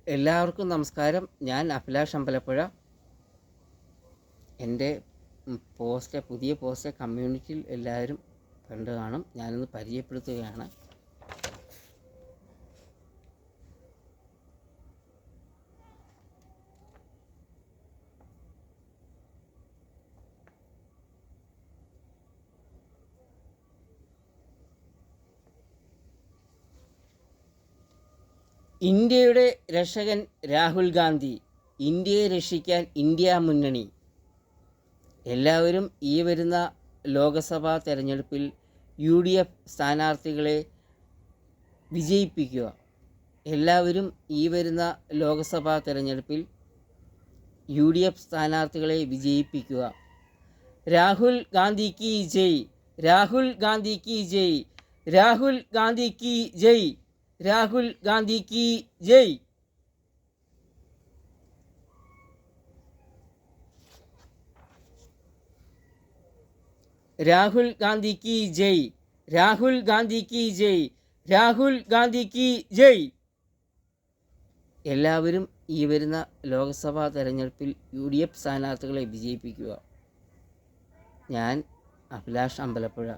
എല്ലാവർക്കും നമസ്കാരം. ഞാൻ അഭിലാഷ് അമ്പലപ്പുഴ. എൻ്റെ പുതിയ പോസ്റ്റ് കമ്മ്യൂണിറ്റിയിൽ എല്ലാവരും കണ്ടു കാണും. ഞാനൊന്ന് പരിചയപ്പെടുത്തുകയാണ്. ഇന്ത്യയുടെ രക്ഷകൻ രാഹുൽ ഗാന്ധി, ഇന്ത്യയെ രക്ഷിക്കാൻ ഇന്ത്യ മുന്നണി. എല്ലാവരും ഈ വരുന്ന ലോക്സഭാ തെരഞ്ഞെടുപ്പിൽ UDF സ്ഥാനാർത്ഥികളെ വിജയിപ്പിക്കുക. എല്ലാവരും ഈ വരുന്ന ലോക്സഭാ തെരഞ്ഞെടുപ്പിൽ UDF സ്ഥാനാർത്ഥികളെ വിജയിപ്പിക്കുക. രാഹുൽ ഗാന്ധി കി ജയ്, രാഹുൽ ഗാന്ധി കി ജയ്, രാഹുൽ ഗാന്ധി കി ജയ്, രാഹുൽ ഗാന്ധി കി ജയ്. രാഹുൽ ഗാന്ധി കി ജയ്, രാഹുൽ ഗാന്ധി കി ജയ്, രാഹുൽ ഗാന്ധി കി ജയ്. എല്ലാവരും ഈ വരുന്ന ലോക്സഭാ തെരഞ്ഞെടുപ്പിൽ UDF സ്ഥാനാർത്ഥികളെ വിജയിപ്പിക്കുക. ഞാൻ അഭിലാഷ് അമ്പലപ്പുഴ.